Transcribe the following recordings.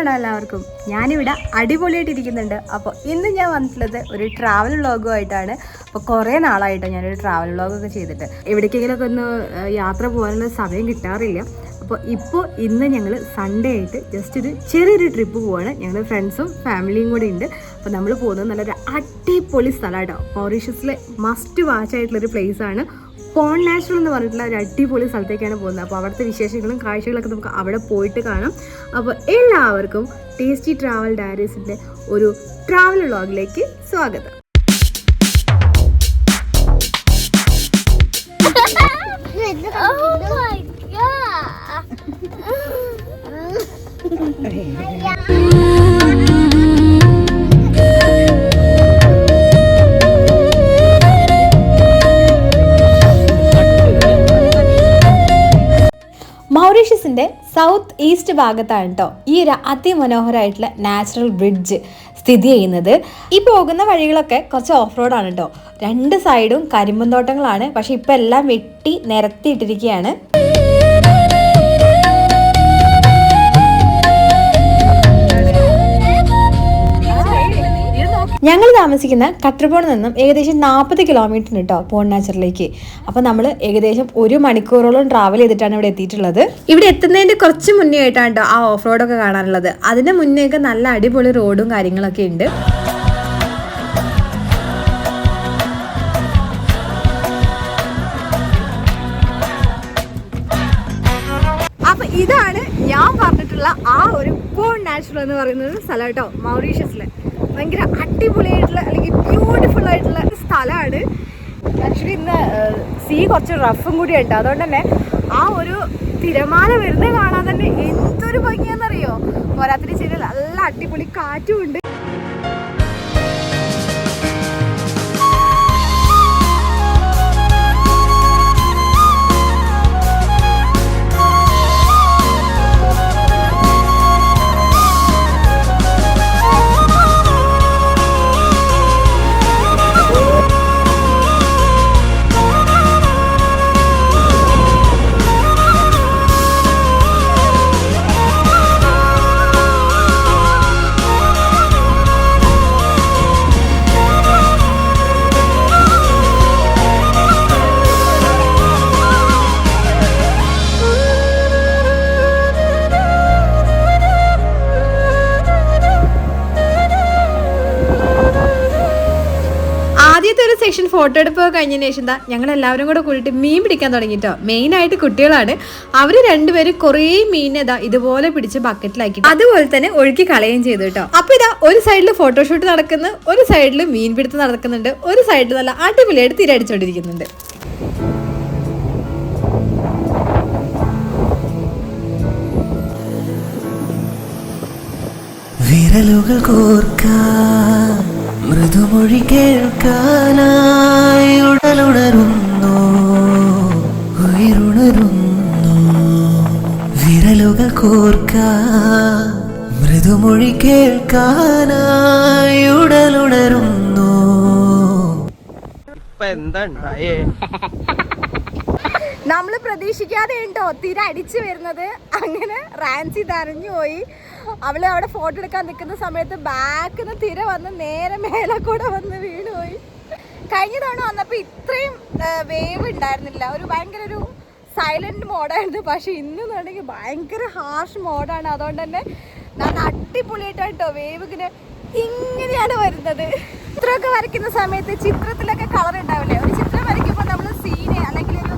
സുഖമാണോ എല്ലാവർക്കും? ഞാനിവിടെ അടിപൊളിയായിട്ടിരിക്കുന്നുണ്ട്. അപ്പോൾ ഇന്ന് ഞാൻ വന്നിട്ടുള്ളത് ഒരു ട്രാവൽ വ്ളോഗുമായിട്ടാണ്. അപ്പോൾ കുറേ നാളായിട്ടോ ഞാനൊരു ട്രാവൽ വ്ളോഗൊക്കെ ചെയ്തിട്ട് എവിടേക്കെങ്കിലുമൊക്കെ ഒന്ന് യാത്ര പോകാനുള്ള സമയം കിട്ടാറില്ല. അപ്പോൾ ഇന്ന് ഞങ്ങൾ സൺഡേ ആയിട്ട് ജസ്റ്റ് ഒരു ചെറിയൊരു ട്രിപ്പ് പോവാണ്. ഞങ്ങൾ ഫ്രണ്ട്സും ഫാമിലിയും കൂടി ഉണ്ട്. അപ്പോൾ നമ്മൾ പോകുന്നത് നല്ലൊരു അടിപൊളി സ്ഥലമായിട്ടോ. മൗറീഷ്യസിലെ മസ്റ്റ് വാച്ച് ആയിട്ടുള്ളൊരു പ്ലേസാണ് പോൺ നാച്ചുറൽ എന്ന് പറഞ്ഞിട്ടുള്ള ഒരു അടിപൊളി സ്ഥലത്തേക്കാണ് പോകുന്നത്. അപ്പോൾ അവിടുത്തെ വിശേഷങ്ങളും കാഴ്ചകളൊക്കെ നമുക്ക് അവിടെ പോയിട്ട് കാണാം. അപ്പോൾ എല്ലാവർക്കും ടേസ്റ്റി ട്രാവൽ ഡയറീസിൻ്റെ ഒരു ട്രാവൽ വ്ളോഗിലേക്ക് സ്വാഗതം. മൗറീഷ്യസിൻ്റെ സൗത്ത് ഈസ്റ്റ് ഭാഗത്താണ് കേട്ടോ ഈ ഒരു അതിമനോഹരമായിട്ടുള്ള നാച്ചുറൽ ബ്രിഡ്ജ് സ്ഥിതി ചെയ്യുന്നത്. ഈ പോകുന്ന വഴികളൊക്കെ കുറച്ച് ഓഫ് റോഡാണ് കേട്ടോ. രണ്ട് സൈഡും കരിമ്പന്തോട്ടങ്ങളാണ്. പക്ഷെ ഇപ്പം എല്ലാം വെട്ടി നിരത്തിയിട്ടിരിക്കുകയാണ്. ഞങ്ങൾ താമസിക്കുന്ന കട്ടർപോണിൽ നിന്നും ഏകദേശം 40 കിലോമീറ്റർ കേട്ടോ പോൺ നാച്ചുറലിലേക്ക്. അപ്പോൾ നമ്മൾ ഏകദേശം 1 മണിക്കൂറോളം ട്രാവൽ ചെയ്തിട്ടാണ് ഇവിടെ എത്തിയിട്ടുള്ളത്. ഇവിടെ എത്തുന്നതിൻ്റെ കുറച്ച് മുന്നേ ആയിട്ടാണ് കേട്ടോ ആ ഓഫ് റോഡൊക്കെ കാണാനുള്ളത്. അതിന് മുന്നേയൊക്കെ നല്ല അടിപൊളി റോഡും കാര്യങ്ങളൊക്കെ ഉണ്ട്. അപ്പോൾ ഇതാണ് ഞാൻ പറഞ്ഞിട്ടുള്ള ആ ഒരു പോൺ നാച്ചുറൽ എന്ന് പറയുന്നത് സ്ഥലം കേട്ടോ. മൗറീഷ്യസിലെ ഭയങ്കര അടിപൊളിയായിട്ടുള്ള അല്ലെങ്കിൽ ബ്യൂട്ടിഫുൾ ആയിട്ടുള്ള സ്ഥലമാണ്. ആക്ച്വലി ഇന്ന് സീ കുറച്ച് റഫും കൂടി ഉണ്ട്. അതുകൊണ്ട് തന്നെ ആ ഒരു തിരമാല വരുന്നത് കാണാൻ തന്നെ എന്തൊരു ഭംഗിയാണെന്നറിയോ. പോരാത്തിന് ചെയ്ത് നല്ല അടിപൊളി കാറ്റും ഉണ്ട്. സെക്ഷൻ ഫോട്ടോ എടുപ്പൊക്കെ കഴിഞ്ഞതിന് ശേഷം ഞങ്ങൾ എല്ലാവരും കൂടെ കൂടിയിട്ട് മീൻ പിടിക്കാൻ തുടങ്ങിട്ടോ. മെയിനായിട്ട് കുട്ടികളാണ്. അവർ രണ്ടുപേരും കുറേ മീൻ ഇതുപോലെ പിടിച്ച് ബക്കറ്റിലാക്കി അതുപോലെ തന്നെ ഒഴുക്കി കളയുകയും ചെയ്തു കേട്ടോ. അപ്പൊ ഒരു സൈഡിൽ ഫോട്ടോഷൂട്ട് നടക്കുന്നു, ഒരു സൈഡിൽ മീൻ പിടുത്തം നടക്കുന്നുണ്ട്, ഒരു സൈഡിൽ നല്ല അടിപൊളിയായിട്ട് തിരടിച്ചോണ്ടിരിക്കുന്നുണ്ട്. വിരലുകൾ കോർക്കാൻ മൃദുമൊഴി കേൾക്കാനായി ഉടലുണരുന്നു, ഉയരുണരുന്നു. വിരലുകൾ കോർക്കാൻ മൃദുമൊഴി കേൾക്കാനായി ഉടലുണരുന്നു. നമ്മള് പ്രതീക്ഷിക്കാതെ ഉണ്ടോ തിര അടിച്ചു വരുന്നത്. അങ്ങനെ റാൻസി തരഞ്ഞു പോയി. അവള് അവിടെ ഫോട്ടോ എടുക്കാൻ നിൽക്കുന്ന സമയത്ത് ബാക്കിൽ നിന്ന് തിര വന്ന് നേരെ മേലെ കൂടെ വന്ന് വീണുപോയി. കഴിഞ്ഞ തവണ വന്നപ്പോൾ ഇത്രയും വേവ് ഉണ്ടായിരുന്നില്ല. ഭയങ്കര ഒരു സൈലന്റ് മോഡായിരുന്നു. പക്ഷെ ഇന്നുണ്ടെങ്കിൽ ഭയങ്കര ഹാർഷ് മോഡാണ്. അതുകൊണ്ട് തന്നെ നല്ല അടിപൊളിയായിട്ടാണ് കേട്ടോ വേവ് ഇങ്ങനെയാണ് വരുന്നത്. ചിത്രമൊക്കെ വരയ്ക്കുന്ന സമയത്ത് ചിത്രത്തിലൊക്കെ കളർ ഉണ്ടാവില്ലേ. ഒരു ചിത്രം വരയ്ക്കുമ്പോൾ നമ്മൾ സീന് അല്ലെങ്കിൽ ഒരു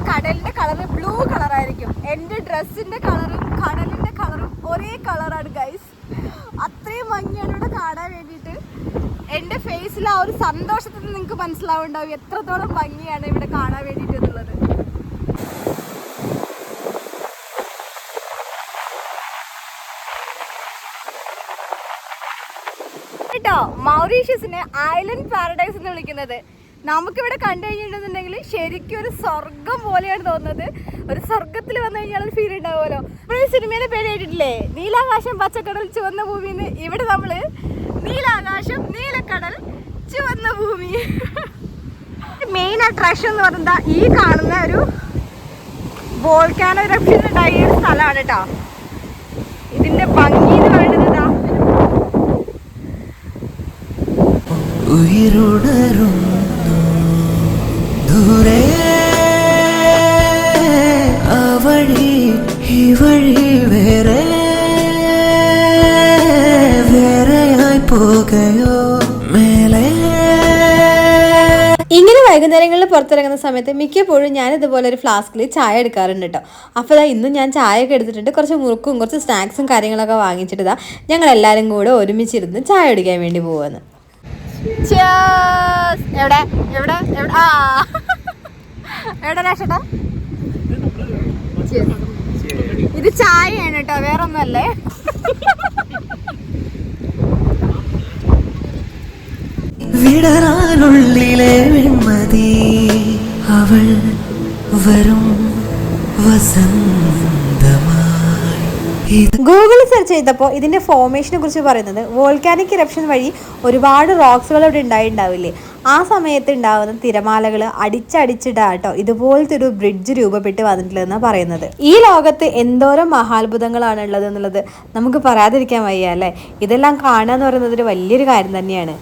കടലിന്റെ കളറ് ബ്ലൂ കളറായിരിക്കും. എൻ്റെ ഡ്രസ്സിന്റെ കളറും കടലിന്റെ കളറും ഒരേ കളറാണ് ഗൈസ്. അത്രയും ഭംഗിയാണ് ഇവിടെ കാണാൻ വേണ്ടിയിട്ട്. എൻ്റെ ഫേസിൽ ആ ഒരു സന്തോഷത്തിൽ നിങ്ങൾക്ക് മനസ്സിലാവുണ്ടാവും എത്രത്തോളം ഭംഗിയാണ് ഇവിടെ കാണാൻ വേണ്ടിയിട്ട് എന്നുള്ളത്. കേട്ടോ മൗറീഷ്യസിനെ ഐലൻഡ് പാരഡൈസ് എന്ന് വിളിക്കുന്നത്. നമുക്കിവിടെ കണ്ടു കഴിഞ്ഞിട്ടുണ്ടെങ്കിൽ ശരിക്കും ഒരു സ്വർഗം പോലെയാണ് തോന്നുന്നത്. ഒരു സ്വർഗത്തിൽ വന്നു കഴിഞ്ഞാൽ ഒരു ഫീൽ ഉണ്ടാവുമല്ലോ. ഒരു സിനിമയുടെ പേര് കേട്ടിട്ടില്ലേ, നീലാകാശം പച്ചക്കടൽ ചുവന്ന ഭൂമിന്ന്. ഇവിടെ നമ്മള് നീലാകാശം നീലക്കടൽ ചുവന്ന ഭൂമി. മെയിൻ അട്രാക്ഷൻ എന്ന് പറയുന്നത് ഈ കാണുന്ന ഒരു വോൾക്കാനോ ഇറപ്ഷൻ ഉണ്ടായ ഒരു സ്ഥലമാണ് കേട്ടോ. ഇതിന്റെ ഭംഗി എന്ന് പറയുന്നത് ഉയിരുണരുന്നു ദൂരെ ആ വഴി ഈ വഴി വേറെയായി പോകയോ മേലെ. ഇങ്ങനെ വൈകുന്നേരങ്ങളിൽ പുറത്തിറങ്ങുന്ന സമയത്ത് മിക്കപ്പോഴും ഞാൻ ഇതുപോലെ ഒരു ഫ്ലാസ്കിൽ ചായ എടുക്കാറുണ്ട് കേട്ടോ. അപ്പോൾ ഇന്നും ഞാൻ ചായ ഒക്കെ എടുത്തിട്ടുണ്ട്. കുറച്ച് മുറുക്കും കുറച്ച് സ്നാക്സും കാര്യങ്ങളൊക്കെ വാങ്ങിച്ചിട്ട് ഞങ്ങൾ എല്ലാവരും കൂടെ ഒരുമിച്ചിരുന്ന് ചായ കുടിക്കാൻ വേണ്ടി പോവാന്ന്. എവിടെ എവിടെ എവിടെ ആ എവിടെ രാഷേട്ടാ? ഇത് ചായയാണ് കേട്ടോ, വേറൊന്നുമല്ലേ. വിടരാനുള്ളിലെ വെൺമതി അവൾ വരും വസന്തമായി. ഗൂഗിളിൽ സെർച്ച് ചെയ്തപ്പോൾ ഇതിന്റെ ഫോർമേഷനെ കുറിച്ച് പറയുന്നത് വോൾക്കാനിക് ഇറപ്ഷൻ വഴി ഒരുപാട് റോക്സുകൾ ഇവിടെ ഉണ്ടാവില്ലേ, ആ സമയത്ത് ഉണ്ടാകുന്ന തിരമാലകൾ അടിച്ചടിച്ചിട്ടാട്ടോ ഇതുപോലത്തെ ഒരു ബ്രിഡ്ജ് രൂപപ്പെട്ട് വന്നിട്ടുള്ളതെന്നാണ് പറയുന്നത്. ഈ ലോകത്ത് എന്തോരം മഹാത്ഭുതങ്ങളാണ് ഉള്ളത് എന്നുള്ളത് നമുക്ക് പറയാതിരിക്കാൻ വയ്യ അല്ലേ. ഇതെല്ലാം കാണുക എന്ന് പറയുന്നത് ഒരു വലിയൊരു കാര്യം തന്നെയാണ്.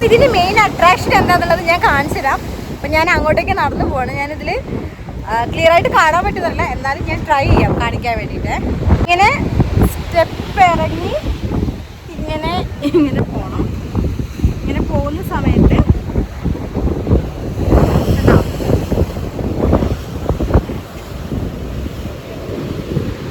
ഇതിന്റെ മെയിൻ അട്രാക്ഷൻ എന്താന്നുള്ളത് ഞാൻ കാണിച്ചു തരാം. അപ്പൊ ഞാൻ അങ്ങോട്ടേക്ക് നടന്നു പോവാണ്. ഞാനിതിൽ ക്ലിയർ ആയിട്ട് കാണാൻ പറ്റുന്നില്ല, എന്നാലും ഞാൻ ട്രൈ ചെയ്യാം കാണിക്കാൻ വേണ്ടിയിട്ട്. ഇങ്ങനെ സ്റ്റെപ്പ് ഇറങ്ങി ഇങ്ങനെ ഇങ്ങനെ പോകണം. ഇങ്ങനെ പോകുന്ന സമയത്ത്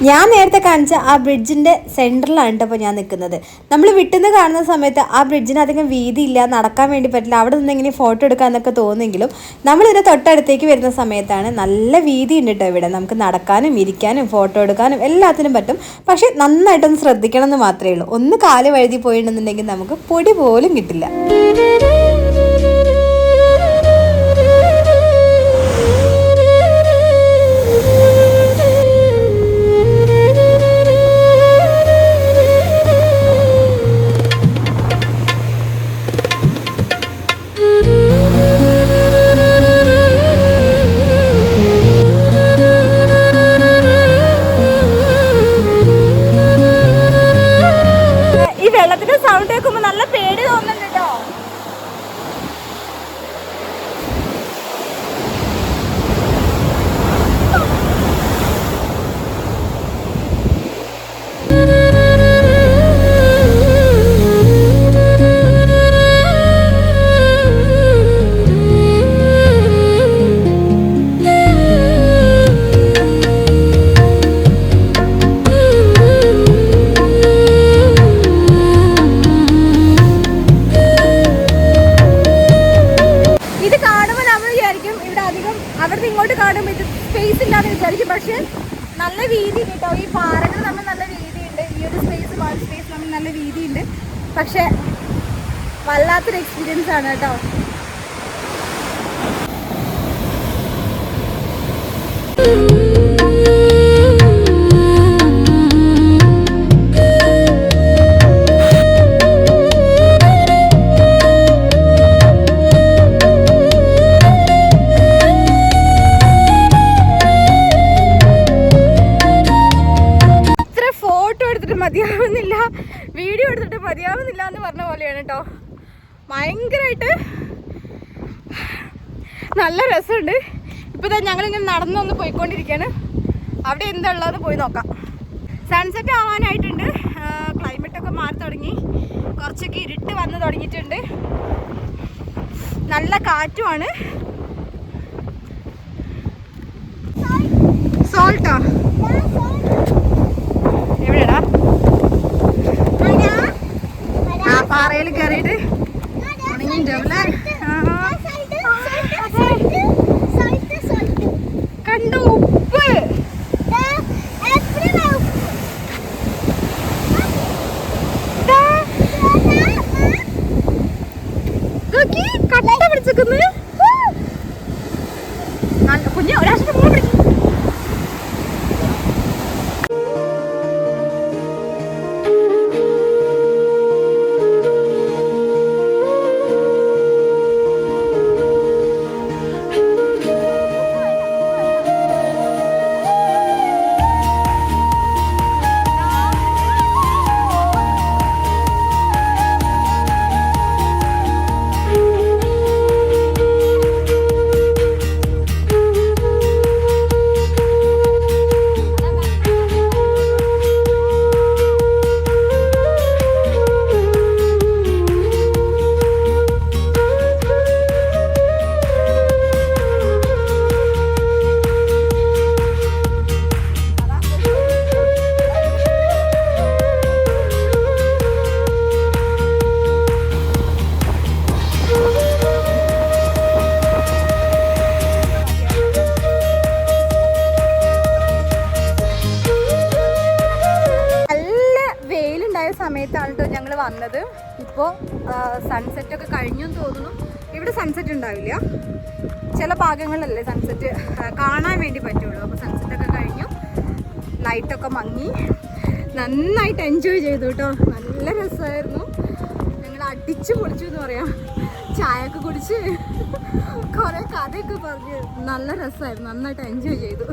ഞാൻ നേരത്തെ കാണിച്ച ആ ബ്രിഡ്ജിൻ്റെ സെൻറ്ററിലാണ് കേട്ടോ ഇപ്പോൾ ഞാൻ നിൽക്കുന്നത്. നമ്മൾ വിട്ടുനിന്ന് കാണുന്ന സമയത്ത് ആ ബ്രിഡ്ജിന് അധികം വീതിയില്ല, നടക്കാൻ വേണ്ടി പറ്റില്ല, അവിടെ നിന്ന് ഇങ്ങനെ ഫോട്ടോ എടുക്കാമെന്നൊക്കെ തോന്നുമെങ്കിലും നമ്മളിതിൻ്റെ തൊട്ടടുത്തേക്ക് വരുന്ന സമയത്താണ് നല്ല വീതി ഉണ്ട് കേട്ടോ. ഇവിടെ നമുക്ക് നടക്കാനും ഇരിക്കാനും ഫോട്ടോ എടുക്കാനും എല്ലാത്തിനും പറ്റും. പക്ഷേ നന്നായിട്ടൊന്ന് ശ്രദ്ധിക്കണം എന്ന് മാത്രമേ ഉള്ളൂ. ഒന്ന് കാല് വഴുതി പോയിട്ടുണ്ടെന്നുണ്ടെങ്കിൽ നമുക്ക് പൊടി പോലും കിട്ടില്ല. സൗണ്ട് കേൾക്കുമ്പോൾ നല്ല പേടി തോന്നുന്നുണ്ട് കേട്ടോ. അവിടുന്ന് ഇങ്ങോട്ട് കാണുമ്പോൾ ഇത് സ്പേസ് ഇല്ലാന്ന് വിചാരിക്കും. പക്ഷെ നല്ല വീതി കേട്ടോ, ഈ പാറകൾ നമ്മൾ നല്ല വീതിയുണ്ട്, ഈ ഒരു സ്പേസ് നമ്മൾ നല്ല വീതിയുണ്ട്. പക്ഷെ വല്ലാത്തൊരു എക്സ്പീരിയൻസ് ആണ് കേട്ടോ. മതിയാവുന്നില്ല, വീഡിയോ എടുത്തിട്ട് മതിയാവുന്നില്ല എന്ന് പറഞ്ഞ പോലെയാണ് കേട്ടോ. ഭയങ്കരമായിട്ട് നല്ല രസമുണ്ട്. ഇപ്പോൾ ഞങ്ങളിങ്ങനെ നടന്നൊന്ന് പോയിക്കൊണ്ടിരിക്കുകയാണ്. അവിടെ എന്താ ഉള്ളത് പോയി നോക്കാം. സൺസെറ്റ് ആവാനായിട്ടുണ്ട്, ക്ലൈമറ്റൊക്കെ മാറി തുടങ്ങി, കുറച്ചൊക്കെ ഇരുട്ട് വന്ന് തുടങ്ങിയിട്ടുണ്ട്, നല്ല കാറ്റുമാണ്. സോൾട്ടോ എവിടെയാടാ? ആ പാറയിൽ കയറിയിട്ട് കണ്ടു ഉപ്പ്. കട്ട പിടിച്ചിരിക്കുന്നു കുഞ്ഞ ഒരാഴ്ച പിടിക്കും. സമയത്താണ് കേട്ടോ ഞങ്ങൾ വന്നത്. ഇപ്പോൾ സൺസെറ്റൊക്കെ കഴിഞ്ഞു എന്ന് തോന്നുന്നു. ഇവിടെ സൺസെറ്റ് ഉണ്ടാവില്ല, ചില ഭാഗങ്ങളിലല്ലേ സൺസെറ്റ് കാണാൻ വേണ്ടി പറ്റുള്ളൂ. അപ്പോൾ സൺസെറ്റൊക്കെ കഴിഞ്ഞു, ലൈറ്റൊക്കെ മങ്ങി, നന്നായിട്ട് എൻജോയ് ചെയ്തു കേട്ടോ. നല്ല രസമായിരുന്നു. ഞങ്ങൾ അടിച്ചു പൊളിച്ചു എന്ന് പറയാം. ചായയൊക്കെ കുടിച്ച് കുറേ കഥയൊക്കെ പറഞ്ഞ് നല്ല രസമായിരുന്നു. നന്നായിട്ട് എൻജോയ് ചെയ്തു.